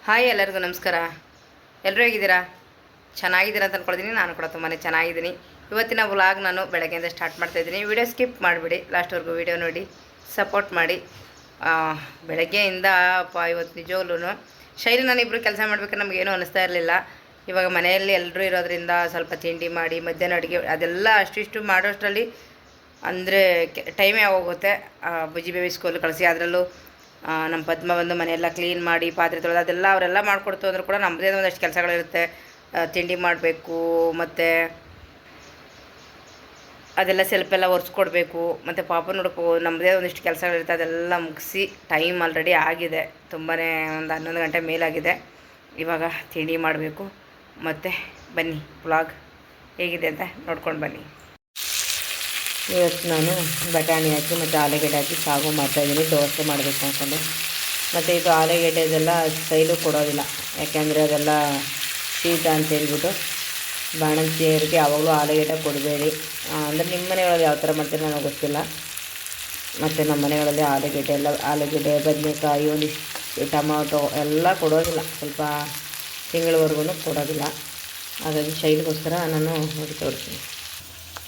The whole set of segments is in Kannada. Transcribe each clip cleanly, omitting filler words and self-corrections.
ಹಾಯ್ ಎಲ್ಲರಿಗೂ ನಮಸ್ಕಾರ. ಎಲ್ಲರೂ ಹೇಗಿದ್ದೀರಾ? ಚೆನ್ನಾಗಿದ್ದೀರಾ ಅಂತ ಅಂದ್ಕೊಳ್ತೀನಿ. ನಾನು ಕೂಡ ತುಂಬಾ ಚೆನ್ನಾಗಿದ್ದೀನಿ. ಇವತ್ತಿನ ವ್ಲಾಗ್ ನಾನು ಬೆಳಗ್ಗೆಯಿಂದ ಸ್ಟಾರ್ಟ್ ಮಾಡ್ತಾಯಿದ್ದೀನಿ. ವಿಡಿಯೋ ಸ್ಕಿಪ್ ಮಾಡಿಬಿಡಿ, ಲಾಸ್ಟ್ವರೆಗೂ ವಿಡಿಯೋ ನೋಡಿ ಸಪೋರ್ಟ್ ಮಾಡಿ. ಬೆಳಗ್ಗೆಯಿಂದ ಇವತ್ತು ನಿಜವಲ್ಲೂ ಶೈಲಿ ನಾನು ಇಬ್ಬರು ಕೆಲಸ ಮಾಡಬೇಕಾದ್ರೆ ನಮಗೇನು ಅನ್ನಿಸ್ತಾ ಇರಲಿಲ್ಲ. ಇವಾಗ ಮನೆಯಲ್ಲಿ ಎಲ್ಲರೂ ಇರೋದ್ರಿಂದ ಸ್ವಲ್ಪ ತಿಂಡಿ ಮಾಡಿ ಮಧ್ಯಾಹ್ನ ಅಡುಗೆ ಅದೆಲ್ಲ ಅಷ್ಟಿಷ್ಟು ಮಾಡೋಷ್ಟರಲ್ಲಿ ಅಂದರೆ ಟೈಮೇ ಆಗೋಗುತ್ತೆ. ಬುಜ್ಜಿ ಬೇಬಿ ಸ್ಕೂಲ್ ಕಳಿಸಿ ಅದರಲ್ಲೂ ನಮ್ಮ ಪದ್ಮ ಬಂದು ಮನೆಯೆಲ್ಲ ಕ್ಲೀನ್ ಮಾಡಿ ಪಾತ್ರೆ ತೊಳೆದು ಅದೆಲ್ಲ ಅವರೆಲ್ಲ ಮಾಡಿಕೊಡ್ತು ಅಂದರೂ ಕೂಡ ನಮ್ಮದೇ ಒಂದಷ್ಟು ಕೆಲಸಗಳಿರುತ್ತೆ. ತಿಂಡಿ ಮಾಡಬೇಕು, ಮತ್ತು ಅದೆಲ್ಲ ಸೆಲ್ಫೆಲ್ಲ ಒರೆಸ್ಕೊಡ್ಬೇಕು, ಮತ್ತು ಪಾಪ ನೋಡ್ಕೋ ನಮ್ಮದೇ ಒಂದಿಷ್ಟು ಕೆಲಸಗಳಿರುತ್ತೆ. ಅದೆಲ್ಲ ಮುಗಿಸಿ ಟೈಮ್ ಆಲ್ರೆಡಿ ಆಗಿದೆ, ತುಂಬಾ ಒಂದು 11 ಗಂಟೆ ಮೇಲಾಗಿದೆ. ಇವಾಗ ತಿಂಡಿ ಮಾಡಬೇಕು. ಮತ್ತು ಬನ್ನಿ ವ್ಲಾಗ್ ಹೇಗಿದೆ ಅಂತ ನೋಡ್ಕೊಂಡು ಬನ್ನಿ. ಇವತ್ತು ನಾನು ಬಟಾಣಿ ಹಾಕಿ ಮತ್ತು ಆಲೂಗಡ್ಡೆ ಹಾಕಿ ಸಾಗು ಮಾಡ್ತಾಯಿದ್ದೀನಿ. ದೋಸೆ ಮಾಡಬೇಕು ಅಂದ್ಕೊಂಡು. ಮತ್ತು ಇದು ಆಲೂಗಡ್ಡೆದೆಲ್ಲ ಸೈಲು ಕೊಡೋದಿಲ್ಲ, ಯಾಕೆಂದರೆ ಅದೆಲ್ಲ ಶೀತ ಅಂತ ಹೇಳ್ಬಿಟ್ಟು ಬಾಣಂತಿಯರಿಗೆ ಯಾವಾಗಲೂ ಆಲೂಗಡ್ಡೆ ಕೊಡಬೇಡಿ. ಅಂದರೆ ನಿಮ್ಮ ಮನೆಗಳಲ್ಲಿ ಯಾವ ಥರ ಮಾಡ್ತೀರಿ ನನಗೆ ಗೊತ್ತಿಲ್ಲ. ಮತ್ತು ನಮ್ಮ ಮನೆಗಳಲ್ಲಿ ಆಲೂಗಡ್ಡೆ ಬದನೆಕಾಯಿ ಒಂದಿಷ್ಟು ಟೊಮಾಟೊ ಎಲ್ಲ ಕೊಡೋದಿಲ್ಲ, ಸ್ವಲ್ಪ ತಿಂಗಳವರೆಗೂ ಕೊಡೋದಿಲ್ಲ. ಹಾಗಾಗಿ ಶೈಲಿಗೋಸ್ಕರ ನಾನು ನೋಡಿ ತೋರಿಸ್ತೀನಿ.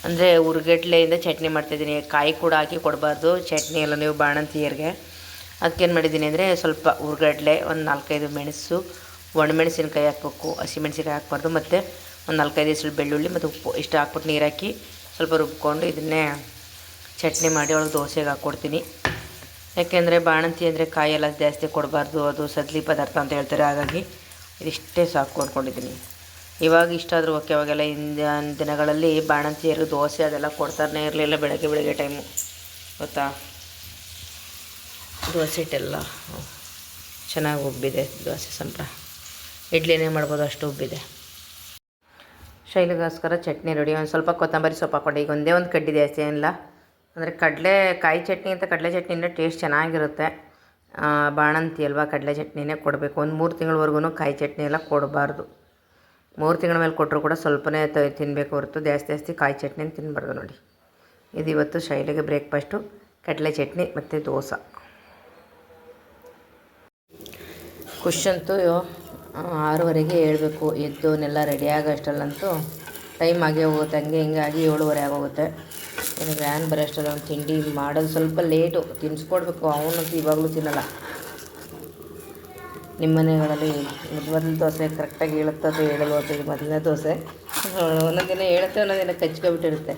ಅಂದರೆ ಉರ್ಗಡ್ಲೆಯಿಂದ ಚಟ್ನಿ ಮಾಡ್ತಾಯಿದ್ದೀನಿ. ಕಾಯಿ ಕೂಡ ಹಾಕಿ ಕೊಡಬಾರ್ದು ಚಟ್ನಿ ಎಲ್ಲ ನೀವು ಬಾಣಂತಿಯರಿಗೆ. ಅದಕ್ಕೇನು ಮಾಡಿದ್ದೀನಿ ಅಂದರೆ ಸ್ವಲ್ಪ ಉರ್ಗಡ್ಲೆ, ಒಂದು 4-5 ಮೆಣಸು, ಒಣಮೆಣಸಿನ್ಕಾಯಿ ಹಾಕ್ಬೇಕು, ಹಸಿಮೆಣ್ಸಿನ್ಕಾಯಿ ಹಾಕ್ಬಾರ್ದು, ಮತ್ತು ಒಂದು 4-5 ಹೆಸರು ಬೆಳ್ಳುಳ್ಳಿ ಮತ್ತು ಉಪ್ಪು ಇಷ್ಟು ಹಾಕ್ಬಿಟ್ಟು ನೀರು ಹಾಕಿ ಸ್ವಲ್ಪ ರುಬ್ಕೊಂಡು ಇದನ್ನೇ ಚಟ್ನಿ ಮಾಡಿ ಒಳಗೆ ದೋಸೆಗೆ ಹಾಕ್ಕೊಡ್ತೀನಿ. ಯಾಕೆಂದರೆ ಬಾಣಂತಿ ಅಂದರೆ ಕಾಯೆಲ್ಲ ಜಾಸ್ತಿ ಕೊಡಬಾರ್ದು, ಅದು ಸದ್ಲಿ ಪದಾರ್ಥ ಅಂತ ಹೇಳ್ತಾರೆ. ಹಾಗಾಗಿ ಇದಿಷ್ಟೇ ಸಾಕು ಅಂದ್ಕೊಂಡಿದ್ದೀನಿ. ಇವಾಗ ಇಷ್ಟ ಆದರೂ ಓಕೆ. ಅವಾಗೆಲ್ಲ ಹಿಂದಿನ ದಿನಗಳಲ್ಲಿ ಬಾಣಂತಿಯರು ದೋಸೆ ಅದೆಲ್ಲ ಕೊಡ್ತಾರೇ ಇರಲಿಲ್ಲ ಬೆಳಗ್ಗೆ ಟೈಮು, ಗೊತ್ತಾ. ದೋಸೆ ಹಿಟ್ಟೆಲ್ಲ ಚೆನ್ನಾಗಿ ಉಬ್ಬಿದೆ, ದೋಸೆ ಸಂಪ್ರ ಇಡ್ಲಿನೇ ಮಾಡ್ಬೋದು, ಅಷ್ಟು ಉಬ್ಬಿದೆ. ಶೈಲಿಗೋಸ್ಕರ ಚಟ್ನಿ ರೆಡಿ. ಒಂದು ಸ್ವಲ್ಪ ಕೊತ್ತಂಬರಿ ಸೊಪ್ಪು ಹಾಕ್ಕೊಂಡು, ಈಗ ಒಂದೇ ಒಂದು ಕಡ್ಡಿ ಜಾಸ್ತಿ ಏನಿಲ್ಲ. ಅಂದರೆ ಕಾಯಿ ಚಟ್ನಿ ಅಂತ ಕಡಲೆ ಚಟ್ನಿಯಿಂದ ಟೇಸ್ಟ್ ಚೆನ್ನಾಗಿರುತ್ತೆ. ಬಾಣಂತಿ ಅಲ್ವಾ, ಕಡಲೆ ಚಟ್ನಿನೇ ಕೊಡಬೇಕು. ಒಂದು 3 ತಿಂಗಳವರೆಗೂ ಕಾಯಿ ಚಟ್ನಿ ಎಲ್ಲ ಕೊಡಬಾರ್ದು. 3 ತಿಂಗಳ ಮೇಲೆ ಕೊಟ್ಟರು ಕೂಡ ಸ್ವಲ್ಪನೇ ತಿನ್ನಬೇಕು ಹೊರತು ಜಾಸ್ತಿ ಕಾಯಿ ಚಟ್ನಿ ತಿನ್ನಬಾರ್ದು. ನೋಡಿ, ಇದು ಇವತ್ತು ಶೈಲಿಗೆ ಬ್ರೇಕ್ಫಾಸ್ಟು ಕಡಲೆ ಚಟ್ನಿ ಮತ್ತು ದೋಸೆ. ಖುಷಂತೂ 6:30ಗೆ ಹೇಳ್ಬೇಕು, ಎದ್ದವನ್ನೆಲ್ಲ ರೆಡಿ ಆಗೋಷ್ಟಲ್ಲಂತೂ ಟೈಮ್ ಆಗೇ ಹೋಗುತ್ತೆ. ಹಿಂಗಾಗಿ 7:30 ಆಗೋಗುತ್ತೆ. ಇನ್ನು ವ್ಯಾನ್ ಬರೋಷ್ಟಲ್ಲ ಒಂದು ತಿಂಡಿ ಮಾಡೋದು ಸ್ವಲ್ಪ ಲೇಟು, ತಿನ್ನಿಸ್ಕೊಡ್ಬೇಕು. ಅವನಂತೂ ಇವಾಗಲೂ ತಿನ್ನಲ್ಲ. ನಿಮ್ಮ ಮನೆಗಳಲ್ಲಿ ಮೊದಲ ದೋಸೆ ಕರೆಕ್ಟಾಗಿ ಹೇಳುತ್ತೆ ಅಥವಾ ಹೇಳಲ್ವ ಅಂತ. ಇದು ಮೊದಲನೇ ದೋಸೆ, ಒಂದೊಂದಿನ ಹೇಳುತ್ತೆ, ಒಂದೊಂದಿನ ಕಚ್ಕೊಬಿಟ್ಟಿರುತ್ತೆ.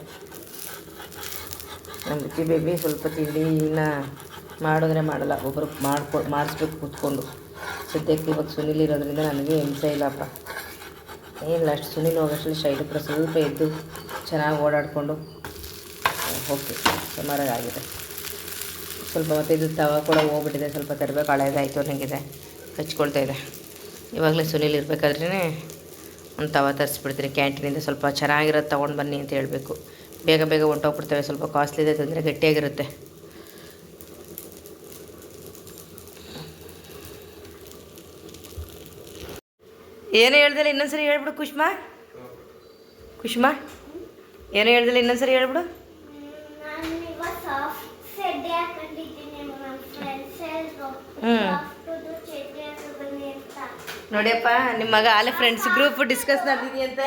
ನಮ್ಮ ಬುಚ್ಚಿ ಬೇಬಿ ಸ್ವಲ್ಪ ತಿಂಡಿನ ಮಾಡಿದ್ರೆ ಮಾಡಲ್ಲ, ಒಬ್ಬರು ಮಾಡಿಸ್ಬೇಕು ಕೂತ್ಕೊಂಡು. ಸದ್ಯಕ್ಕೆ ಇವಾಗ ಸುನಿಲ್ ಇರೋದ್ರಿಂದ ನನಗೆ ಹಿಂಸೆ ಇಲ್ಲಪ್ಪ, ಏನಿಲ್ಲ. ಅಷ್ಟು ಸುನಿಲ್ ಹೋಗೋಷ್ಟರಲ್ಲಿ ಶೈಲಿ ಕೂಡ ಸ್ವಲ್ಪ ಎದ್ದು ಚೆನ್ನಾಗಿ ಓಡಾಡಿಕೊಂಡು ಓಕೆ ಸುಮಾರಾಗಿದೆ. ಸ್ವಲ್ಪ ಮತ್ತು ಇದು ತವ ಕೂಡ ಹೋಗ್ಬಿಟ್ಟಿದೆ, ಸ್ವಲ್ಪ ತರಬೇಕು, ಹಳೇದಾಯಿತು ನನಗಿದೆ, ಹಚ್ಕೊಳ್ತಾಯಿದೆ. ಇವಾಗಲೇ ಸುನಿಲ್ ಇರಬೇಕಾದ್ರೇ ಒಂದು ತವ ತರಿಸ್ಬಿಡ್ತೀನಿ ಕ್ಯಾಂಟೀನಿಂದ. ಸ್ವಲ್ಪ ಚೆನ್ನಾಗಿರೋದು ತೊಗೊಂಡು ಬನ್ನಿ ಅಂತ ಹೇಳಬೇಕು. ಬೇಗ ಹೊಂಟೋಗ್ಬಿಡ್ತೇವೆ. ಸ್ವಲ್ಪ ಕಾಸ್ಟ್ಲಿ ಇದೆ ಅಂದರೆ ಗಟ್ಟಿಯಾಗಿರುತ್ತೆ. ಏನು ಹೇಳ್ದಿಲ್ಲ ಇನ್ನೊಂದ್ಸರಿ ಹೇಳ್ಬಿಡು ಕುಷ್ಮಾ ಏನು ಹೇಳ್ದಿಲ್ಲ ಇನ್ನೊಂದ್ಸರಿ ಹೇಳ್ಬಿಡು. ನೋಡಿಯಪ್ಪ, ನಿಮ್ಮ ಮಗ ಆಲೆ ಫ್ರೆಂಡ್ಸ್ ಗ್ರೂಪ್ ಡಿಸ್ಕಸ್ ನಡೆದಿದೆಯಂತೆ.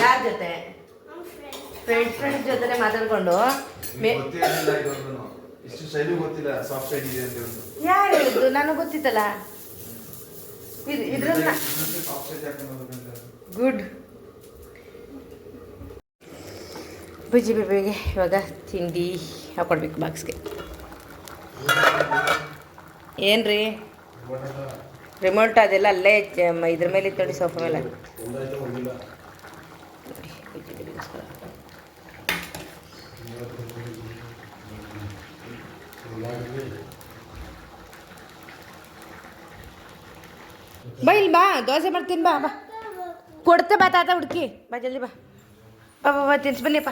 ಯಾರ ಜೊತೆ? ಫ್ರೆಂಡ್ಸ್ ಜೊತೆ ಮಾತಾಡ್ಕೊಂಡು. ಯಾರು ಹೇಳಿದ್ದು? ನನಗೆ ಗೊತ್ತಿತ್ತಲ್ಲ. ಇದ್ರನ್ನ ಗುಡ್. ಬುಜ್ಜಿ ಬೇಬಿಗೆ ಇವಾಗ ತಿಂಡಿ ಹಾಕ್ಕೊಡ್ಬೇಕು ಬಾಕ್ಸ್ಗೆ. ಏನು ರೀ ರಿಮೋಟ್ ಅದೆಲ್ಲ ಅಲ್ಲೇ ಇದ್ರ ಮೇಲೆ ಇತ್ತು ನೋಡಿ, ಸೋಫಾ ಮೇಲೆ. ಬುಜ್ಜಿ ಬೇಬಿಗೋಸ್ಕರ ಬಾ, ಇಲ್ಲಿ ಬಾ, ದೋಸೆ ಮಾಡ್ತೀನಿ, ಬಾ ಕೊಡ್ತೆ, ಬಾ ತಾತ ಹುಡುಕಿ, ಬಾ ಜಲ್ದಿ ಬಾ. ಬಾ ತಿನ್ಸಿ ಬನ್ನಿಪ್ಪ,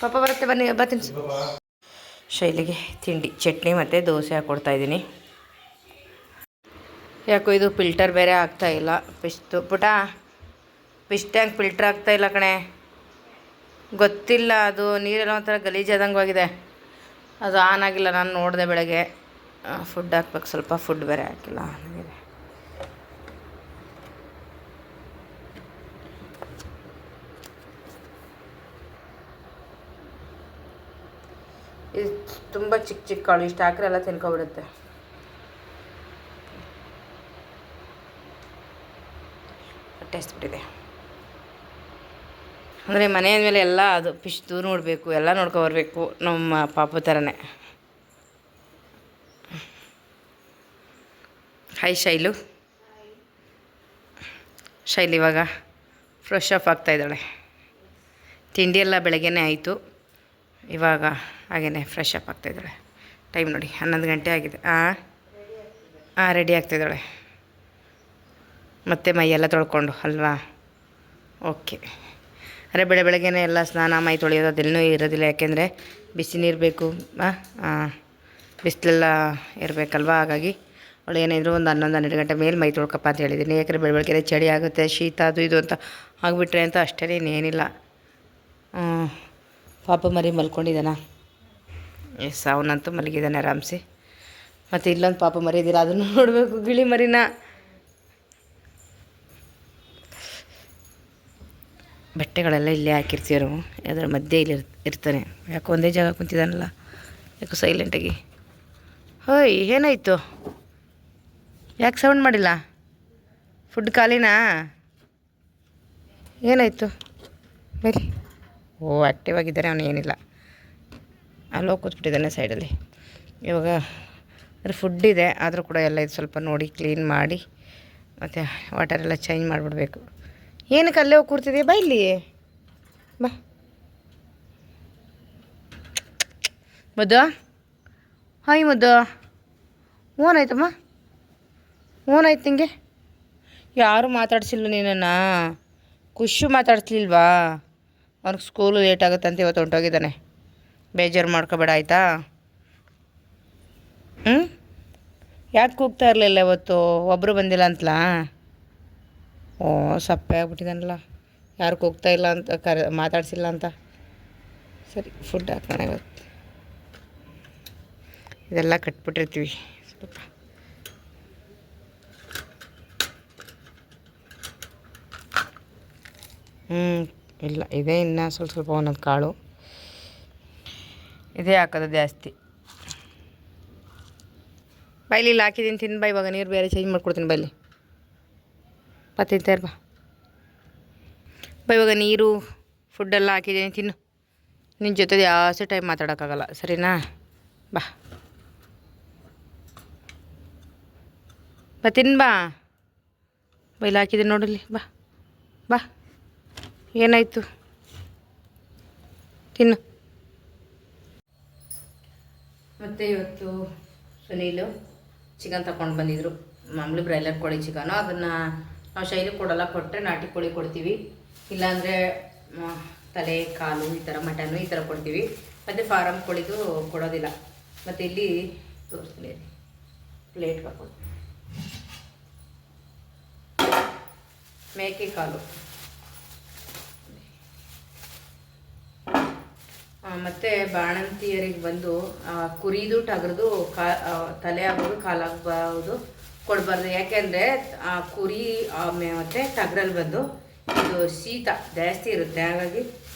ಪಾಪ ಬರುತ್ತೆ, ಬನ್ನಿ ಬಾ ತಿನ್ಸು. ಶೈಲಿಗೆ ತಿಂಡಿ ಚಟ್ನಿ ಮತ್ತು ದೋಸೆ ಹಾಕ್ಕೊಡ್ತಾಯಿದ್ದೀನಿ. ಯಾಕೋ ಇದು ಫಿಲ್ಟರ್ ಬೇರೆ ಆಗ್ತಾಯಿಲ್ಲ. ಪುಟ ಫಿಶ್ ಟ್ಯಾಂಕ್ ಫಿಲ್ಟರ್ ಆಗ್ತಾಯಿಲ್ಲ ಕಣೆ. ಗೊತ್ತಿಲ್ಲ, ಅದು ನೀರೆಲ್ಲ ಒಂಥರ ಗಲೀಜಾದಂಗೆ ಅದು ಆನ್ ಆಗಿಲ್ಲ. ನಾನು ನೋಡಿದೆ ಬೆಳಗ್ಗೆ. ಫುಡ್ ಹಾಕ್ಬೇಕು, ಸ್ವಲ್ಪ ಫುಡ್ ಬೇರೆ ಹಾಕಿಲ್ಲ. ಇದು ತುಂಬ ಚಿಕ್ಕ ಚಿಕ್ಕ ಕಾಳು, ಇಷ್ಟು ಹಾಕ್ರೆ ಎಲ್ಲ ತಿನ್ಕೊಬಿಡುತ್ತೆ. ಹೊಟ್ಟೆ ಹಸ್ಬಿಟ್ಟಿದೆ. ಅಂದರೆ ಮನೆ ಅಂದಮೇಲೆ ಎಲ್ಲ ಅದು ಫಿಶ್ದು ನೋಡಬೇಕು, ಎಲ್ಲ ನೋಡ್ಕೊಬರ್ಬೇಕು ನಮ್ಮ ಪಾಪು ಥರನೇ. ಹಾಯ್ ಶೈಲು. ಶೈಲು ಇವಾಗ ಫ್ರೆಶ್ ಅಪ್ ಆಗ್ತಾಯಿದ್ದಾಳೆ. ತಿಂಡಿ ಎಲ್ಲ ಬೆಳಗ್ಗೆನೇ ಆಯಿತು. ಇವಾಗ ಹಾಗೇ ಫ್ರೆಶ್ ಅಪ್ ಆಗ್ತಾಯಿದ್ದಾಳೆ. ಟೈಮ್ ನೋಡಿ 11 ಗಂಟೆ ಆಗಿದೆ. ರೆಡಿ ಆಗ್ತಾಯಿದ್ದಾಳೆ. ಮತ್ತೆ ಮೈಯೆಲ್ಲ ತೊಳ್ಕೊಂಡು ಅಲ್ವಾ? ಓಕೆ. ಅರೆ ಬೆಳಗ್ಗೆನೇ ಎಲ್ಲ ಸ್ನಾನ ಮೈ ತೊಳೆಯೋದು ಅದೆಲ್ಲೂ ಇರೋದಿಲ್ಲ, ಯಾಕೆಂದರೆ ಬಿಸಿ ನೀರು ಬೇಕು. ಬಿಸಿಲೆಲ್ಲ ಇರಬೇಕಲ್ವ. ಹಾಗಾಗಿ ಅವಳು ಏನಿದ್ರು ಒಂದು 11-12 ಗಂಟೆ ಮೇಲೆ ಮೈ ತೊಳ್ಕಪ್ಪ ಅಂತ ಹೇಳಿದ್ದೀನಿ. ಯಾಕಂದರೆ ಬೆಳಗ್ಗೆ ಚಳಿ ಆಗುತ್ತೆ, ಶೀತ ಅದು ಇದು ಅಂತ ಆಗಿಬಿಟ್ರೆ ಅಂತ ಅಷ್ಟೇ, ಇನ್ನೇನಿಲ್ಲ. ಪಾಪ ಮರಿ ಮಲ್ಕೊಂಡಿದ್ದಾನ? ಎಸ್, ಅವನಂತೂ ಮಲಗಿದ್ದಾನೆ ಆರಾಮ್ಸಿ. ಮತ್ತು ಇಲ್ಲೊಂದು ಪಾಪ ಮರಿ ಇದ್ದೀರ, ಅದನ್ನು ನೋಡಬೇಕು, ಗಿಳಿ ಮರಿನ. ಬಟ್ಟೆಗಳೆಲ್ಲ ಇಲ್ಲೇ ಹಾಕಿರ್ತೀವಿ ನಾವು, ಅದರ ಮಧ್ಯೆ ಇಲ್ಲಿ ಇರ್ತಾನೆ. ಯಾಕೆ ಒಂದೇ ಜಾಗ ಕುಂತಿದ್ದಾನಲ್ಲ, ಯಾಕೋ ಸೈಲೆಂಟಾಗಿ. ಹೋಯ್, ಏನಾಯಿತು? ಯಾಕೆ ಸೌಂಡ್ ಮಾಡಿಲ್ಲ? ಫುಡ್ ಖಾಲಿನಾ? ಏನಾಯಿತು? ಬರೀ ಆ್ಯಕ್ಟಿವ್ ಆಗಿದ್ದಾನೆ ಅವನು, ಏನಿಲ್ಲ. ಅಲ್ಲೋ ಕೂತ್ಬಿಟ್ಟಿದ್ದಾನೆ ಸೈಡಲ್ಲಿ. ಇವಾಗ ಫುಡ್ ಇದೆ, ಆದರೂ ಕೂಡ ಎಲ್ಲ ಇದು ಸ್ವಲ್ಪ ನೋಡಿ ಕ್ಲೀನ್ ಮಾಡಿ ಮತ್ತು ವಾಟರೆಲ್ಲ ಚೇಂಜ್ ಮಾಡಿಬಿಡ್ಬೇಕು. ಏನಕ್ಕೆ ಅಲ್ಲೇ ಹೋಗಿ ಕೂರ್ತಿದೆಯಾ? ಬಾ ಇಲ್ಲಿ, ಬಾ. ಮುದ್ದು, ಹಾಯ್ ಮುದ್ದು. ಓನಾಯ್ತಮ್ಮ? ಓನಾಯ್ತು ನಿಂಗೆ? ಯಾರೂ ಮಾತಾಡ್ಸಿಲ್ಲ ನೀನನ್ನು? ಖುಷಿ ಮಾತಾಡ್ಸ್ಲಿಲ್ವಾ? ಅವ್ನಿಗೆ ಸ್ಕೂಲು ಲೇಟ್ ಆಗುತ್ತೆ ಅಂತ ಇವತ್ತು ಹೊಂಟೋಗಿದ್ದಾನೆ. ಬೇಜಾರು ಮಾಡ್ಕೋಬೇಡ ಆಯಿತಾ? ಯಾಕೆ ಕೂಗ್ತಾ ಇರಲಿಲ್ಲ ಇವತ್ತು? ಒಬ್ಬರು ಬಂದಿಲ್ಲ ಅಂತಲಾ? ಸಪ್ಪೆ ಆಗ್ಬಿಟ್ಟಿದ್ದಾನಲ್ಲ, ಯಾರು ಕೂಗ್ತಾ ಇಲ್ಲ ಅಂತ ಮಾತಾಡ್ಸಿಲ್ಲ ಅಂತ. ಸರಿ, ಫುಡ್ ಹಾಕೋಣ ಇವತ್ತು. ಇದೆಲ್ಲ ಕಟ್ಬಿಟ್ಟಿರ್ತೀವಿ ಸ್ವಲ್ಪ. ಇಲ್ಲ, ಇದೇ ಇನ್ನೂ ಸ್ವಲ್ಪ ಒಂದೊಂದು ಕಾಳು ಇದೇ ಹಾಕೋದು ಜಾಸ್ತಿ. ಬೈಲಿ ಇಲ್ಲಿ ಹಾಕಿದ್ದೀನಿ, ತಿನ್ನು ಬಾ. ಇವಾಗ ನೀರು ಬೇರೆ ಚೇಂಜ್ ಮಾಡ್ಕೊಡ್ತೀನಿ. ಬೈಲಿ ಬಾ, ತಿಂತಾಯಿರ್ ಬಾ. ಇವಾಗ ನೀರು ಫುಡ್ಡೆಲ್ಲ ಹಾಕಿದ್ದೀನಿ, ತಿನ್ನು. ನಿನ್ನ ಜೊತೆ ಜಾಸ್ತಿ ಟೈಮ್ ಮಾತಾಡೋಕ್ಕಾಗಲ್ಲ, ಸರಿನಾ? ಬಾ ಬಾ, ತಿನ್ನು ಬಾ. ಬೈಲಿ ಹಾಕಿದ್ದೀನಿ ನೋಡಲಿ, ಬಾ ಬಾ. ಏನಾಯಿತು? ತಿನ್ನು. ಮತ್ತು ಇವತ್ತು ಸುನೀಲು ಚಿಕನ್ ತಗೊಂಡು ಬಂದಿದ್ರು. ಮಾಮೂಲಿ ಬ್ರಾಯ್ಲರ್ ಕೋಳಿ ಚಿಕನು. ಅದನ್ನು ನಾವು ಶೈಲಿ ಕೊಡೋಲ್ಲ, ಕೊಟ್ಟರೆ ನಾಟಿ ಕೋಳಿ ಕೊಡ್ತೀವಿ, ಇಲ್ಲಾಂದರೆ ತಲೆ ಕಾಲು ಈ ಥರ ಮಟನ್ನು ಈ ಥರ ಕೊಡ್ತೀವಿ. ಮತ್ತು ಫಾರಮ್ ಕೋಳಿದು ಕೊಡೋದಿಲ್ಲ. ಮತ್ತು ಇಲ್ಲಿ ತೋರಿಸ್ತೀನಿ, ಪ್ಲೇಟ್ ಹಾಕ್ಕೊಂಡು ಮೇಕೆ ಕಾಲು, ಮತ್ತು ಬಾಣಂತಿಯರಿಗೆ ಬಂದು ಕುರಿದು ಟಗರದು ತಲೆ ಆಗ್ಬೋದು, ಕಾಲಾಗಬಹುದು ಕೊಡಬಾರ್ದು. ಯಾಕೆಂದರೆ ಆ ಕುರಿ ಮತ್ತು ಟಗರಲ್ಲಿ ಬಂದು ಇದು ಶೀತ ಜಾಸ್ತಿ ಇರುತ್ತೆ. ಹಾಗಾಗಿ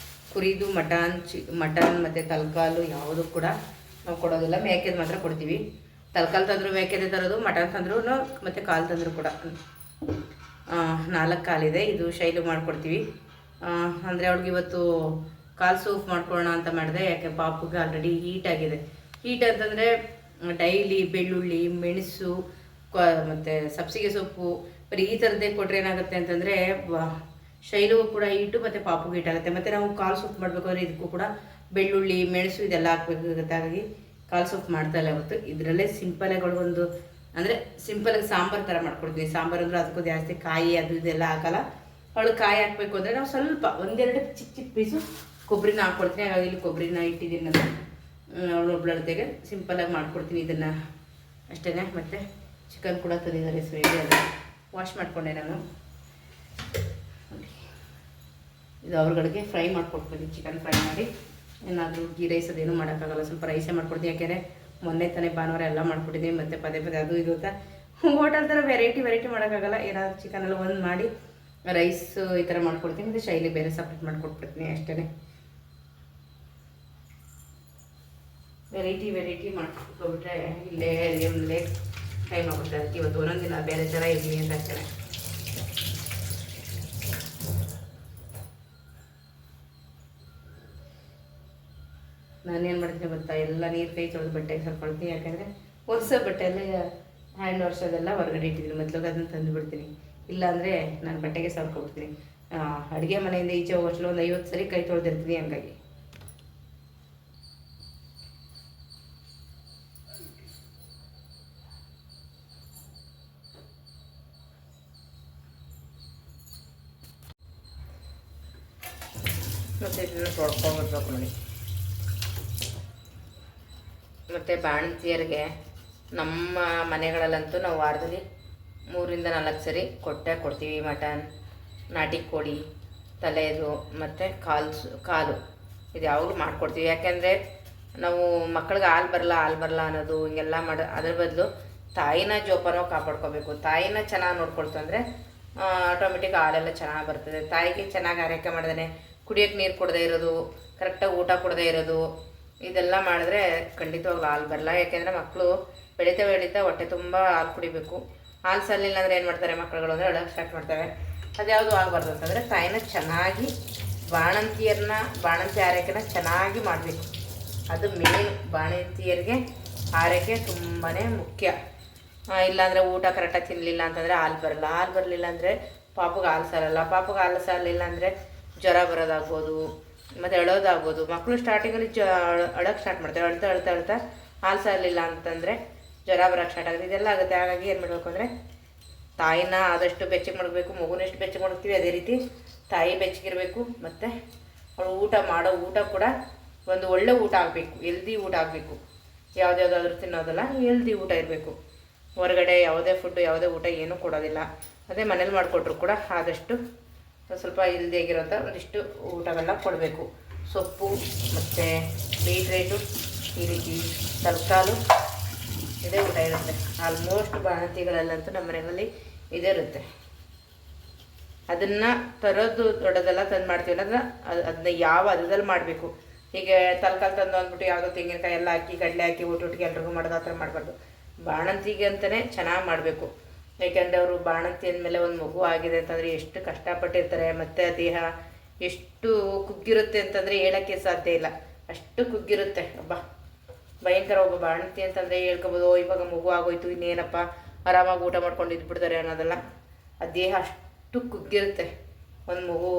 ಕುರಿದು ಮಟನ್ ಮತ್ತು ತಲೆಕಾಲು ಯಾವುದು ಕೂಡ ನಾವು ಕೊಡೋದಿಲ್ಲ. ಮೇಕೆದು ಮಾತ್ರ ಕೊಡ್ತೀವಿ. ತಲೆಕಾಲು ತಂದರೂ ಮೇಕೆದೇ ತರೋದು, ಮಟನ್ ತಂದರೂ ಮತ್ತು ಕಾಲು ತಂದರೂ ಕೂಡ. 4 ಕಾಲಿದೆ. ಇದು ಶೈಲು ಮಾಡಿಕೊಡ್ತೀವಿ. ಅಂದರೆ ಅವ್ಳಿಗೆ ಇವತ್ತು ಕಾಲು ಸೂಪ್ ಮಾಡ್ಕೊಳ್ಳೋಣ ಅಂತ ಮಾಡಿದೆ. ಯಾಕೆ ಪಾಪುಗೆ ಆಲ್ರೆಡಿ ಹೀಟಾಗಿದೆ. ಹೀಟ್ ಅಂತಂದರೆ ಡೈಲಿ ಬೆಳ್ಳುಳ್ಳಿ, ಮೆಣಸು ಮತ್ತು ಸಬ್ಸಿಗೆ ಸೊಪ್ಪು ಬರೀ ಈ ಥರದ್ದೇ ಕೊಟ್ಟರೆ ಏನಾಗುತ್ತೆ ಅಂತಂದರೆ ಶೈಲಿಗೂ ಕೂಡ ಹೀಟು ಮತ್ತು ಪಾಪುಗೆ ಹೀಟಾಗುತ್ತೆ. ಮತ್ತು ನಾವು ಕಾಲು ಸೂಪ್ ಮಾಡಬೇಕು ಅಂದರೆ ಇದಕ್ಕೂ ಕೂಡ ಬೆಳ್ಳುಳ್ಳಿ, ಮೆಣಸು ಇದೆಲ್ಲ ಹಾಕಬೇಕಾಗುತ್ತೆ. ಹಾಗಾಗಿ ಕಾಲು ಸೂಪ್ ಮಾಡ್ತಾಯಿಲ್ಲ ಇವತ್ತು. ಇದರಲ್ಲೇ ಸಿಂಪಲಾಗಿ ಒಂದು ಅಂದರೆ ಸಿಂಪಲಾಗಿ ಸಾಂಬಾರು ಥರ ಮಾಡ್ಕೊಡ್ತೀವಿ. ಸಾಂಬಾರು ಅಂದರೆ ಅದಕ್ಕೂ ಜಾಸ್ತಿ ಕಾಯಿ ಅದು ಇದೆಲ್ಲ ಹಾಕಲ್ಲ. ಅವಳು ಕಾಯಿ ಹಾಕಬೇಕು ಅಂದರೆ ನಾವು ಸ್ವಲ್ಪ 1-2 ಚಿಕ್ಕ ಚಿಕ್ಕ ಪೀಸು ಕೊಬ್ಬರಿನ ಹಾಕ್ಕೊಡ್ತೀನಿ. ಹಾಗಾಗಿ ಇಲ್ಲಿ ಕೊಬ್ಬರಿನ ಇಟ್ಟಿದ್ದೀನಿ ನಾನು. ಅವಳು ಒಬ್ಬಳತೆಗೆ ಸಿಂಪಲಾಗಿ ಮಾಡ್ಕೊಡ್ತೀನಿ ಇದನ್ನು ಅಷ್ಟೇ. ಮತ್ತು ಚಿಕನ್ ಕೂಡ ತಂದಿದ್ದಾರೆ ಸ್ವೀಟ್, ಅದು ವಾಶ್ ಮಾಡಿಕೊಂಡೆ ನಾನು. ಇದು ಅವ್ರಗಳಿಗೆ ಫ್ರೈ ಮಾಡ್ಕೊಡ್ತೀನಿ, ಚಿಕನ್ ಫ್ರೈ ಮಾಡಿ. ಏನಾದರೂ ಗೀ ರೈಸ್ ಅದೇನು ಮಾಡೋಕ್ಕಾಗಲ್ಲ, ಸ್ವಲ್ಪ ರೈಸೇ ಮಾಡ್ಕೊಡ್ತೀನಿ. ಯಾಕೆಂದರೆ ಮೊನ್ನೆ ತಾನೇ ಭಾನುವಾರ ಎಲ್ಲ ಮಾಡ್ಕೊಟ್ಟಿದ್ದೀನಿ, ಮತ್ತು ಪದೇ ಪದೇ ಅದು ಇದು ಅಂತ ಹೋಟೆಲ್ ಥರ ವೆರೈಟಿ ಮಾಡೋಕ್ಕಾಗಲ್ಲ. ಏನಾದರೂ ಚಿಕನೆಲ್ಲ ಒಂದು ಮಾಡಿ ರೈಸ್ ಈ ಥರ ಮಾಡ್ಕೊಡ್ತೀನಿ, ಮತ್ತು ಶೈಲಿ ಬೇರೆ ಸಪ್ರೇಟ್ ಮಾಡ್ಕೊಟ್ಬಿಡ್ತೀನಿ ಅಷ್ಟೇ. ವೆರೈಟಿ ಮಾಡ್ಕೊಬಿಟ್ರೆ ಇಲ್ಲೇ ಟೈಮ್ ಆಗುತ್ತೆ. ಅದಕ್ಕೆ ಇವತ್ತು ಒಂದೊಂದು ದಿನ ಬೇರೆ ಥರ ಇರಲಿ ಅಂತ ಅಷ್ಟೇ. ನಾನೇನು ಮಾಡ್ತೀನಿ ಗೊತ್ತಾ, ಎಲ್ಲ ನೀರು ಕೈ ತೊಳೆದು ಬಟ್ಟೆಗೆ ಸರ್ಕೊಳ್ತೀನಿ. ಯಾಕೆಂದರೆ ಒರೆಸೋ ಬಟ್ಟೆಯಲ್ಲೇ ಹ್ಯಾಂಡ್ ವಾಶೋದೆಲ್ಲ ಹೊರಗಡೆ ಇಟ್ಟಿದ್ದೀನಿ, ಮೊದಲು ಅದನ್ನು ತಂದು ಬಿಡ್ತೀನಿ. ಇಲ್ಲಾಂದರೆ ನಾನು ಬಟ್ಟೆಗೆ ಸರ್ಕೊಬಿಡ್ತೀನಿ. ಅಡುಗೆ ಮನೆಯಿಂದ ಈಚೆ ಹೋಗೋಷ್ಟು ಒಂದು 50 ಸರಿ ಕೈ ತೊಳೆದಿರ್ತೀನಿ. ಹಂಗಾಗಿ ಮತ್ತು ಇದನ್ನು ತೊಳ್ಕೊಬಿಡ್ಬೇಕು ನೋಡಿ. ಮತ್ತು ಬಾಣಂತಿಯರಿಗೆ ನಮ್ಮ ಮನೆಗಳಲ್ಲಂತೂ ನಾವು ವಾರದಲ್ಲಿ 3 ರಿಂದ 4 ಸರಿ ಕೊಡ್ತೀವಿ. ಮಟನ್, ನಾಟಿ ಕೋಳಿ ತಲೆದು ಮತ್ತು ಕಾಲು ಇದು ಯಾವಾಗಲೂ ಮಾಡಿಕೊಡ್ತೀವಿ. ಯಾಕೆಂದರೆ ನಾವು ಮಕ್ಕಳಿಗೆ ಹಾಲು ಬರಲ್ಲ ಅನ್ನೋದು ಹಿಂಗೆಲ್ಲ ಅದ್ರ ಬದಲು ತಾಯಿನ ಜೋಪಾನವಾಗಿ ಕಾಪಾಡ್ಕೋಬೇಕು. ತಾಯಿನ ಚೆನ್ನಾಗಿ ನೋಡ್ಕೊಳ್ತು ಅಂದರೆ ಆಟೋಮೆಟಿಕ್ ಹಾಲೆಲ್ಲ ಚೆನ್ನಾಗಿ ಬರ್ತದೆ. ತಾಯಿಗೆ ಚೆನ್ನಾಗಿ ಆರೈಕೆ ಮಾಡ್ದೇ ಕುಡಿಯೋಕ್ಕೆ ನೀರು ಕೊಡದೇ ಇರೋದು, ಕರೆಕ್ಟಾಗಿ ಊಟ ಕೊಡದೇ ಇರೋದು, ಇದೆಲ್ಲ ಮಾಡಿದ್ರೆ ಖಂಡಿತವಾಗ್ಲೂ ಹಾಲು ಬರಲ್ಲ. ಯಾಕೆಂದರೆ ಮಕ್ಕಳು ಬೆಳೀತಾ ಹೊಟ್ಟೆ ತುಂಬ ಹಾಲು ಕುಡಿಬೇಕು. ಹಾಲು ಸಲ್ಲಿಲ್ಲ ಅಂದರೆ ಏನು ಮಾಡ್ತಾರೆ ಮಕ್ಕಳುಗಳು ಅಂದರೆ ಅಳಕ್ಕೆ ಸ್ಟಾರ್ಟ್ ಮಾಡ್ತವೆ. ಅದ್ಯಾವುದು ಆಗಬಾರ್ದು ಅಂತಂದರೆ ತಾಯಿನ ಚೆನ್ನಾಗಿ ಬಾಣಂತಿ ಆರೈಕೆನ ಚೆನ್ನಾಗಿ ಮಾಡಬೇಕು. ಅದು ಮೇನ್. ಬಾಣಂತಿಯರಿಗೆ ಆರೈಕೆ ತುಂಬಾ ಮುಖ್ಯ. ಇಲ್ಲಾಂದರೆ ಊಟ ಕರೆಕ್ಟಾಗಿ ತಿನ್ನಲಿಲ್ಲ ಅಂತಂದರೆ ಹಾಲು ಬರಲಿಲ್ಲ ಅಂದರೆ ಪಾಪಗೆ ಹಾಲು ಸಾಲಿಲ್ಲ ಅಂದರೆ ಜ್ವರ ಬರೋದಾಗ್ಬೋದು, ಮತ್ತು ಅಳೋದಾಗ್ಬೋದು. ಮಕ್ಕಳು ಸ್ಟಾರ್ಟಿಂಗಲ್ಲಿ ಅಳಕ್ಕೆ ಸ್ಟಾರ್ಟ್ ಮಾಡ್ತಾರೆ. ಅಳ್ತಾ ಹಾಲು ಸಾಲಿಲ್ಲ ಅಂತಂದರೆ ಜ್ವರ ಬರೋಕ್ಕೆ ಸ್ಟಾರ್ಟ್ ಆಗುತ್ತೆ. ಇದೆಲ್ಲ ಆಗುತ್ತೆ. ಹಾಗಾಗಿ ಏನು ಮಾಡಬೇಕು ಅಂದರೆ ತಾಯಿನ ಆದಷ್ಟು ಬೆಚ್ಚಗೆ ಮಾಡಬೇಕು. ಮಗುನ ಎಷ್ಟು ಬೆಚ್ಚಗೆ ಮಾಡ್ತೀವಿ ಅದೇ ರೀತಿ ತಾಯಿ ಬೆಚ್ಚಗಿರಬೇಕು. ಮತ್ತು ಅವಳು ಮಾಡೋ ಊಟ ಕೂಡ ಒಂದು ಒಳ್ಳೆ ಊಟ ಆಗಬೇಕು, ಹೆಲ್ದಿ ಊಟ ಆಗಬೇಕು. ಯಾವುದ್ಯಾವುದಾದ್ರೂ ತಿನ್ನೋದಲ್ಲ, ಹೆಲ್ದಿ ಊಟ ಇರಬೇಕು. ಹೊರಗಡೆ ಯಾವುದೇ ಫುಡ್ಡು ಯಾವುದೇ ಊಟ ಏನೂ ಕೊಡೋದಿಲ್ಲ. ಅದೇ ಮನೇಲಿ ಮಾಡಿಕೊಟ್ರು ಕೂಡ ಆದಷ್ಟು ಸ್ವಲ್ಪ ಹೆಲ್ದಿಯಾಗಿರೋಂಥ ಒಂದಿಷ್ಟು ಊಟಗಳನ್ನ ಕೊಡಬೇಕು. ಸೊಪ್ಪು ಮತ್ತು ಬೀಟ್ರೇಟು ಈ ರೀತಿ ತರಕಾರಿ ಇದೇ ಊಟ ಇರುತ್ತೆ. ಆಲ್ಮೋಸ್ಟ್ ಬಾಣಂತಿಗಳಲ್ಲಂತೂ ನಮ್ಮ ಮನೆಯಲ್ಲಿ ಇದೇ ಇರುತ್ತೆ. ಅದನ್ನು ತರೋದು ದೊಡ್ಡದೆಲ್ಲ ತಂದು ಮಾಡ್ತೀವಿ ಅಂದ್ರೆ ಅದನ್ನ ಯಾವ ಹದದಲ್ಲಿ ಮಾಡಬೇಕು. ಹೀಗೆ ತರಕಾರಿ ತಂದು ಅಂದ್ಬಿಟ್ಟು ಯಾವುದೋ ತೆಂಗಿನಕಾಯಿ ಎಲ್ಲ ಹಾಕಿ ಕಡಲೆ ಹಾಕಿ ಊಟಕ್ಕೆ ಎಲ್ರಿಗೂ ಮಾಡೋದು ಆ ಥರ ಮಾಡಬಾರ್ದು. ಬಾಣಂತಿಗೆ ಅಂತಲೇ ಚೆನ್ನಾಗಿ ಮಾಡಬೇಕು. ಏಕೆಂದರೆ ಅವರು ಬಾಣಂತಿ ಅಂದಮೇಲೆ ಒಂದು ಮಗು ಆಗಿದೆ ಅಂತಂದರೆ ಎಷ್ಟು ಕಷ್ಟಪಟ್ಟಿರ್ತಾರೆ, ಮತ್ತು ದೇಹ ಎಷ್ಟು ಕುಗ್ಗಿರುತ್ತೆ ಅಂತಂದರೆ ಹೇಳೋಕ್ಕೆ ಸಾಧ್ಯ ಇಲ್ಲ. ಅಷ್ಟು ಕುಗ್ಗಿರುತ್ತೆ. ಭಯಂಕರ. ಒಬ್ಬ ಬಾಣಂತಿ ಅಂತಂದರೆ ಹೇಳ್ಕೊಬೋದು, ಇವಾಗ ಮಗು ಆಗೋಯ್ತು ಇನ್ನೇನಪ್ಪ ಆರಾಮಾಗಿ ಊಟ ಮಾಡ್ಕೊಂಡು ಇದ್ಬಿಡ್ತಾರೆ ಅನ್ನೋದಲ್ಲ. ಆ ದೇಹ ಅಷ್ಟು ಕುಗ್ಗಿರುತ್ತೆ ಒಂದು ಮಗು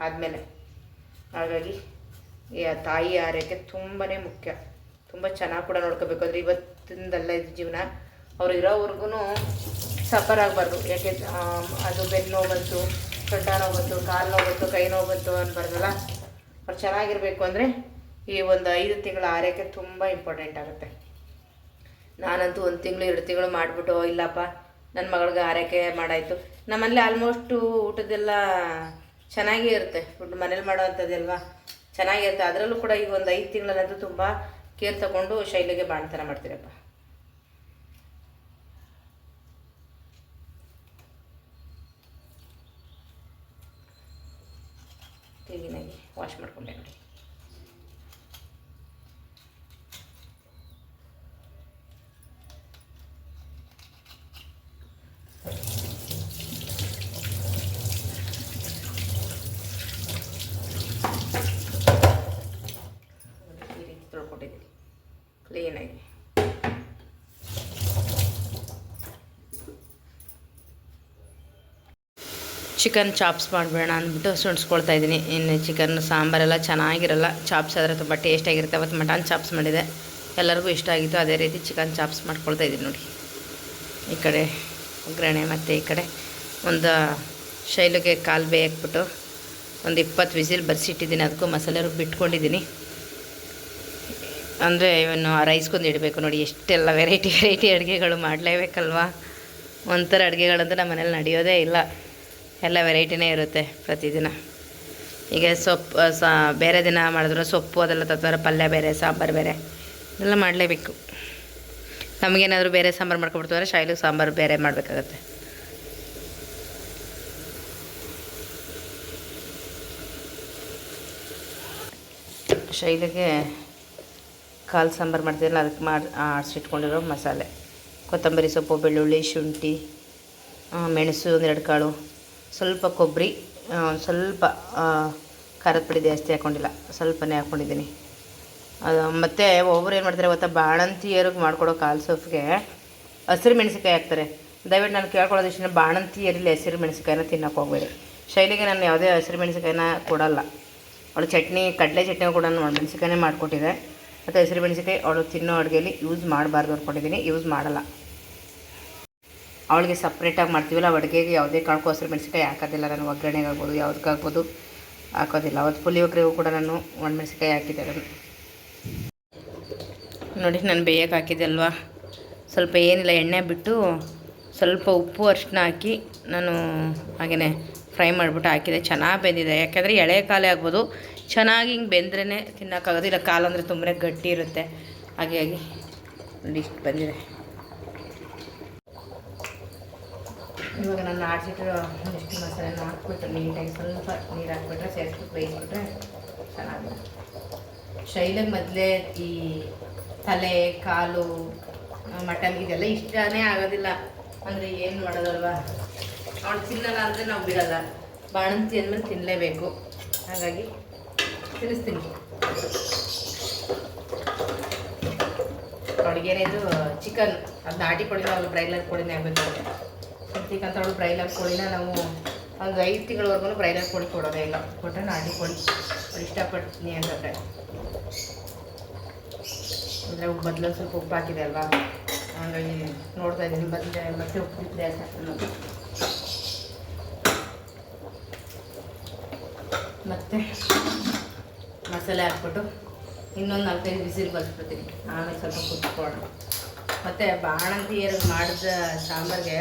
ಆದಮೇಲೆ. ಹಾಗಾಗಿ ತಾಯಿ ಆರೈಕೆ ತುಂಬಾ ಮುಖ್ಯ. ತುಂಬ ಚೆನ್ನಾಗಿ ಕೂಡ ನೋಡ್ಕೋಬೇಕು. ಅಂದರೆ ಇವತ್ತಿಂದಲ್ಲ ಇದು ಜೀವನ. ಅವ್ರು ಇರೋವರೆಗೂ ಸಫರ್ ಆಗಬಾರ್ದು. ಯಾಕೆ ಅದು ಬೆನ್ನು ನೋವು ಬಂತು, ಸೊಂಟ ನೋವು ಬಂತು, ಕಾಲು ನೋವು ಬಂತು, ಕೈ ನೋವು ಬಂತು ಅನ್ಬಾರ್ದಲ್ಲ. ಅವ್ರು ಚೆನ್ನಾಗಿರಬೇಕು ಅಂದರೆ ಈ ಒಂದು 5 ತಿಂಗಳ ಆರೈಕೆ ತುಂಬ ಇಂಪಾರ್ಟೆಂಟ್ ಆಗುತ್ತೆ. ನಾನಂತೂ 1 ತಿಂಗಳು 2 ತಿಂಗಳು ಮಾಡಿಬಿಟ್ಟು ಇಲ್ಲಪ್ಪ ನನ್ನ ಮಗಳಿಗೆ ಆರೈಕೆ ಮಾಡಾಯಿತು. ನಮ್ಮಲ್ಲಿ ಆಲ್ಮೋಸ್ಟು ಊಟದ್ದೆಲ್ಲ ಚೆನ್ನಾಗೇ ಇರುತ್ತೆ. ಫುಡ್ ಮನೇಲಿ ಮಾಡೋ ಅಂಥದ್ದೆಲ್ವಾ ಚೆನ್ನಾಗಿರುತ್ತೆ. ಅದರಲ್ಲೂ ಕೂಡ ಈಗ ಒಂದು 5 ತಿಂಗಳಲ್ಲಂತೂ ತುಂಬ ಕೇರ್ ತಗೊಂಡು ಶೈಲಿಗೆ ಬಾಣತನ ಮಾಡ್ತೀರಪ್ಪ. ಕ್ಲೀನಾಗಿ ವಾಶ್ ಮಾಡ್ಕೊಂಡೆ ನೋಡಿ. ಈ ರೀತಿ ತೊಳ್ಕೊಟ್ಟಿದ್ದೀನಿ ಕ್ಲೀನಾಗಿ. ಚಿಕನ್ ಚಾಪ್ಸ್ ಮಾಡಬೇಡ ಅಂದ್ಬಿಟ್ಟು ಸುಣ್ಸ್ಕೊಳ್ತಾ ಇದ್ದೀನಿ. ಇನ್ನು ಚಿಕನ್ ಸಾಂಬಾರೆಲ್ಲ ಚೆನ್ನಾಗಿರಲ್ಲ, ಚಾಪ್ಸ್ ಆದರೆ ತುಂಬ ಟೇಸ್ಟಾಗಿರುತ್ತೆ. ಅವತ್ತು ಮಟನ್ ಚಾಪ್ಸ್ ಮಾಡಿದೆ, ಎಲ್ಲರಿಗೂ ಇಷ್ಟ ಆಗಿತ್ತು. ಅದೇ ರೀತಿ ಚಿಕನ್ ಚಾಪ್ಸ್ ಮಾಡ್ಕೊಳ್ತಾ ಇದ್ದೀನಿ ನೋಡಿ. ಈ ಕಡೆ ಒಗ್ಗರಣೆ ಮತ್ತು ಈ ಕಡೆ ಒಂದು ಶೈಲಿಗೆ ಕಾಲು ಬೇಯಕ್ಬಿಟ್ಟು ಒಂದು 20 ವಿಸಿಲ್ ಬರೆಸಿಟ್ಟಿದ್ದೀನಿ. ಅದಕ್ಕೂ ಮಸಾಲೆ ಬಿಟ್ಕೊಂಡಿದ್ದೀನಿ. ಅಂದರೆ ಇವನು ರೈಸ್ಗೊಂದು ಇಡಬೇಕು ನೋಡಿ. ಎಷ್ಟೆಲ್ಲ ವೆರೈಟಿ ಅಡುಗೆಗಳು ಮಾಡಲೇಬೇಕಲ್ವ. ಒಂಥರ ಅಡುಗೆಗಳಂತೂ ನಮ್ಮ ಮನೇಲಿ ನಡೆಯೋದೇ ಇಲ್ಲ. ಎಲ್ಲ ವೆರೈಟಿನೇ ಇರುತ್ತೆ ಪ್ರತಿದಿನ. ಈಗ ಸೊಪ್ಪು ಬೇರೆ ದಿನ ಮಾಡಿದ್ರು ಸೊಪ್ಪು ಅದೆಲ್ಲ ತರ್ತಾರೆ, ಪಲ್ಯ ಬೇರೆ, ಸಾಂಬಾರು ಬೇರೆ, ಇದೆಲ್ಲ ಮಾಡಲೇಬೇಕು. ನಮಗೇನಾದರೂ ಬೇರೆ ಸಾಂಬಾರು ಮಾಡ್ಕೊಬಿಡ್ತಾರೆ, ಶೈಲಿಗೆ ಸಾಂಬಾರು ಬೇರೆ ಮಾಡಬೇಕಾಗತ್ತೆ. ಶೈಲಿಗೆ ಕಾಲು ಸಾಂಬಾರು ಮಾಡ್ತೀರಲ್ಲ, ಅದಕ್ಕೆ ಆಡಿಸಿಟ್ಕೊಂಡಿರೋ ಮಸಾಲೆ, ಕೊತ್ತಂಬರಿ ಸೊಪ್ಪು, ಬೆಳ್ಳುಳ್ಳಿ, ಶುಂಠಿ, ಮೆಣಸು 1-2 ಕಾಳು, ಸ್ವಲ್ಪ ಕೊಬ್ಬರಿ, ಸ್ವಲ್ಪ ಖಾರದ ಪುಡಿ ಜಾಸ್ತಿ ಹಾಕ್ಕೊಂಡಿಲ್ಲ, ಸ್ವಲ್ಪನೇ ಹಾಕ್ಕೊಂಡಿದ್ದೀನಿ. ಅದು ಮತ್ತು ಒಬ್ಬರು ಏನು ಮಾಡ್ತಾರೆ ಗೊತ್ತಾ, ಬಾಣಂತಿಯರಿಗೆ ಮಾಡ್ಕೊಡೋ ಕಾಲು ಸೊಪ್ಪಿಗೆ ಹಸಿರು ಮೆಣಸಿನ್ಕಾಯಿ ಹಾಕ್ತಾರೆ. ದಯವಿಟ್ಟು ನಾನು ಕೇಳ್ಕೊಳ್ಳೋದು ಇಷ್ಟ, ಬಾಣಂತಿಯರಲ್ಲಿ ಹಸಿರು ಮೆಣಸಿನ್ಕಾಯಿನ ತಿನ್ನೋಕೆ ಹೋಗಬೇಡಿ. ಶೈಲಿಗೆ ನಾನು ಯಾವುದೇ ಹಸಿರು ಮೆಣಸಿನ್ಕಾಯಿನ ಕೊಡಲ್ಲ. ಅವಳು ಚಟ್ನಿ, ಕಡಲೆ ಚಟ್ನಿ ಕೂಡ ಮೆಣಸಿನ್ಕಾಯಿನೇ ಮಾಡಿಕೊಟ್ಟಿದ್ದೆ. ಮತ್ತು ಹಸಿರು ಮೆಣಸಿನ್ಕಾಯಿ ಅವಳು ತಿನ್ನೋ ಅಡುಗೆಯಲ್ಲಿ ಯೂಸ್ ಮಾಡಬಾರ್ದು ಅಂದ್ಕೊಂಡಿದ್ದೀನಿ, ಯೂಸ್ ಮಾಡಲ್ಲ. ಅವಳಿಗೆ ಸಪ್ರೇಟಾಗಿ ಮಾಡ್ತೀವಲ್ಲ ಅಡುಗೆಗೆ ಯಾವುದೇ ಕಾಳಕ್ಕೂ ಹಸಿರು ಮೆಣಸಿನ್ಕಾಯಿ ಹಾಕೋದಿಲ್ಲ ನಾನು. ಒಗ್ಗರಣೆಗೆ ಆಗ್ಬೋದು, ಯಾವುದಕ್ಕಾಗ್ಬೋದು ಹಾಕೋದಿಲ್ಲ. ಅವತ್ತು ಪುಳಿಯೋಗರೆಗೂ ಕೂಡ ನಾನು ಒಣಮೆಣಸಿನ್ಕಾಯಿ ಹಾಕಿದ್ದೆ. ಅದನ್ನು ನೋಡಿ ನಾನು ಬೇಯಕ್ಕೆ ಹಾಕಿದ್ದೆ ಅಲ್ವಾ, ಸ್ವಲ್ಪ ಏನಿಲ್ಲ ಎಣ್ಣೆ ಬಿಟ್ಟು ಸ್ವಲ್ಪ ಉಪ್ಪು ಅರಿಶಿನ ಹಾಕಿ ನಾನು ಹಾಗೆಯೇ ಫ್ರೈ ಮಾಡಿಬಿಟ್ಟು ಹಾಕಿದೆ. ಚೆನ್ನಾಗಿ ಬೆಂದಿದೆ. ಯಾಕೆಂದರೆ ಎಳೆ ಕಾಲೇ ಆಗ್ಬೋದು, ಚೆನ್ನಾಗಿ ಹಿಂಗೆ ಬೆಂದ್ರೇ ತಿನ್ನೋಕ್ಕಾಗೋದು. ಇಲ್ಲ ಕಾಲು ಅಂದರೆ ತುಂಬನೇ ಗಟ್ಟಿ ಇರುತ್ತೆ. ಹಾಗಾಗಿ ನೋಡಿ ಇಷ್ಟು ಬಂದಿದೆ. ಇವಾಗ ನಾನು ಆಡಿಸಿಟ್ಟು ಒಂದಿಷ್ಟು ಮಸಾಲೆನ ಹಾಕ್ಬಿಟ್ಟು ನೀಟಾಗಿ ಸ್ವಲ್ಪ ನೀರು ಹಾಕ್ಬಿಟ್ರೆ ಸೇರಿಸ್ಬಿಟ್ಟು ಬೇಯಿಸ್ಬಿಟ್ರೆ ಚೆನ್ನಾಗಿದೆ. ಶೈಲಿಗೆ ಮೊದಲೇ ಈ ತಲೆ, ಕಾಲು, ಮಟನ್ ಇದೆಲ್ಲ ಇಷ್ಟನೇ ಆಗೋದಿಲ್ಲ. ಅಂದರೆ ಏನು ಮಾಡೋದಲ್ವ, ಅವಳು ತಿನ್ನಲ್ಲ ಅಂದರೆ ನಾವು ಬಿಡೋಲ್ಲ. ಬಾಣಂತಿ ಅಂದಮೇಲೆ ತಿನ್ನಲೇಬೇಕು. ಹಾಗಾಗಿ ತಿನ್ನಿಸ್ತೀನಿ. ಅವಳಿಗೇನಿದು ಚಿಕನ್, ಅದು ನಾಟಿ ಕೋಳಿನ ಅವಳು ಬ್ರೈಲರ್ ಕೋಳಿನೇ ಆಗಬೇಕು. ಅಂತ ಅವಳು ಬ್ರೈಲರ್ ಕೋಳಿನ ನಾವು ಒಂದು 5 ತಿಂಗಳವರೆಗೂ ಬ್ರೈಲರ್ ಕೋಳಿ ಕೊಡೋದೇ ಇಲ್ಲ. ಕೊಟ್ಟರೆ ನಾಟಿ ಕೋಳಿ ಅವಳು ಇಷ್ಟಪಡ್ತೀನಿ ಅಂತಂದರೆ. ಅಂದರೆ ಬದಲು ಸ್ವಲ್ಪ ಉಪ್ಪು ಹಾಕಿದೆ ಅಲ್ವಾ, ಹಾಗಾಗಿ ನೋಡ್ತಾ ಇದ್ದೀನಿ ಬದಲು ಮತ್ತೆ ಉಪ್ಪು ಜಾಸ್ತಿ ಹಾಕ್ತೀನಿ. ಮತ್ತು ಮಸಾಲೆ ಹಾಕ್ಬಿಟ್ಟು ಇನ್ನೊಂದು 4-5 ವಿಸಿಲ್ ಬಸ್ಬಿಡ್ತೀನಿ. ಆಮೇಲೆ ಸ್ವಲ್ಪ ಕುತ್ಕೊಳ್ಳೋಣ. ಮತ್ತು ಬಾಣಂತಿಯರಿಗೆ ಮಾಡಿದ ಸಾಂಬಾರಿಗೆ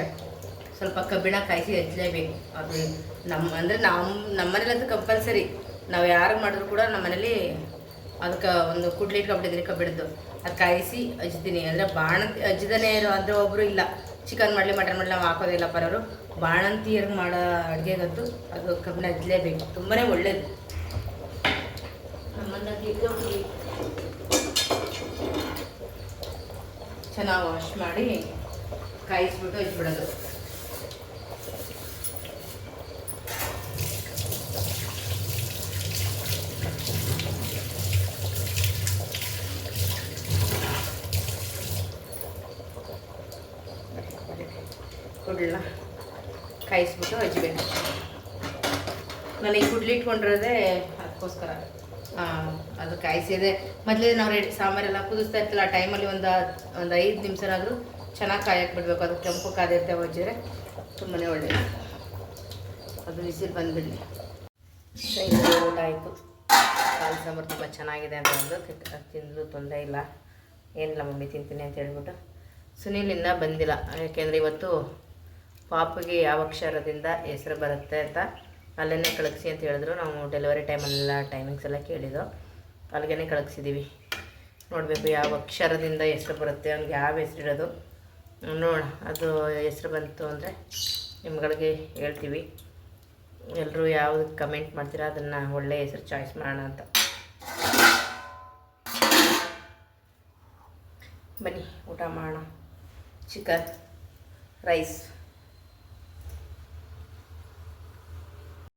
ಸ್ವಲ್ಪ ಕಬ್ಬಿಣ ಕಾಯಿಸಿ ಹಚ್ಚಲೇಬೇಕು. ಅದು ನಮ್ಮನೇಲಂತೂ ಕಂಪಲ್ಸರಿ. ನಾವು ಯಾರಿಗೆ ಮಾಡಿದ್ರು ಕೂಡ ನಮ್ಮನೇಲಿ ಅದಕ್ಕೆ ಒಂದು ಕುಡ್ಲಿ ಇಟ್ಕೊಬಿಟ್ಟಿದ್ದೀನಿ ಕಬ್ಬಿಣದ್ದು. ಅದು ಕಾಯಿಸಿ ಹಚ್ತೀನಿ. ಅಂದರೆ ಬಾಣಂತಿ ಹಚ್ಚಿದನೇ ಇರೋ ಅಂದರೆ ಒಬ್ಬರು ಇಲ್ಲ, ಚಿಕನ್ ಮಾಡಲಿ ಮಟನ್ ಮಾಡಲಿ ನಾವು ಹಾಕೋದಿಲ್ಲ ಪರೋರು. ಬಾಣಂತಿಯರಿಗೆ ಮಾಡೋ ಅಡುಗೆಗಂತೂ ಅದು ಕಬ್ಬಿಣ ಹಚ್ಚಲೇಬೇಕು. ತುಂಬಾ ಒಳ್ಳೆಯದು. ನಮ್ಮನ್ನಾಗಿ ಚೆನ್ನಾಗಿ ವಾಶ್ ಮಾಡಿ ಕಾಯಿಸ್ಬಿಟ್ಟು ಹಚ್ಬಿಡೋದು. ಕುಡ್ಲನ್ನ ಕಾಯಿಸ್ಬಿಟ್ಟು ಹಚ್ಚಬೇಕು. ನಾನು ಈ ಕುಡ್ಲಿ ಇಟ್ಕೊಂಡಿರೋದೇ ಅದಕ್ಕೋಸ್ಕರ. ಅದು ಕಾಯಿಸಿದೆ ಮೊದಲೇ ನಾವು ಸಾಂಬಾರೆಲ್ಲ ಕುದಿಸ್ತಾ ಇರ್ತಲ್ಲ, ಆ ಟೈಮಲ್ಲಿ ಒಂದು 5 ನಿಮಿಷನಾದರೂ ಚೆನ್ನಾಗಿ ಕಾಯಕ್ಕೆ ಬಿಡಬೇಕು. ಅದು ಕೆಂಪು ಕಾದಿರುತ್ತೆ ಹಚ್ಚಿದ್ರೆ ತುಂಬಾ ಒಳ್ಳೆಯದು. ಅದು ಬಿಸಿಲು ಬಂದುಬಿಡಲಿ. ಊಟ ಆಯಿತು. ಕಾಲು ಸಾಂಬಾರು ತುಂಬ ಚೆನ್ನಾಗಿದೆ ಅಂತ ಒಂದು ತಿಂದು ತೊಂದರೆ ಇಲ್ಲ. ಏನಿಲ್ಲ ಮಮ್ಮಿ ತಿಂತೀನಿ ಅಂತ ಹೇಳ್ಬಿಟ್ಟು. ಸುನೀಲ್ ಇನ್ನೂ ಬಂದಿಲ್ಲ. ಯಾಕೆಂದರೆ ಇವತ್ತು ಪಾಪಿಗೆ ಯಾವ ಅಕ್ಷರದಿಂದ ಹೆಸರು ಬರುತ್ತೆ ಅಂತ ಅಲ್ಲೇ ಕಳಿಸಿ ಅಂತ ಹೇಳಿದ್ರು. ನಾವು ಡೆಲಿವರಿ ಟೈಮೆಲ್ಲ ಟೈಮಿಂಗ್ಸ್ ಎಲ್ಲ ಕೇಳಿದ್ದು, ಅಲ್ಲಿಗೆ ಕಳಿಸಿದ್ದೀವಿ. ನೋಡಬೇಕು ಯಾವ ಅಕ್ಷರದಿಂದ ಹೆಸರು ಬರುತ್ತೆ, ಅವ್ನಿಗೆ ಯಾವ ಹೆಸರು ಇಡೋದು ನೋಡೋಣ. ಅದು ಹೆಸರು ಬಂತು ಅಂದರೆ ನಿಮ್ಗಳಿಗೆ ಹೇಳ್ತೀವಿ. ಎಲ್ಲರೂ ಯಾವುದು ಕಮೆಂಟ್ ಮಾಡ್ತೀರಾ ಅದನ್ನು ಒಳ್ಳೆಯ ಹೆಸರು ಚಾಯ್ಸ್ ಮಾಡೋಣ ಅಂತ. ಬನ್ನಿ ಊಟ ಮಾಡೋಣ. Chicken, rice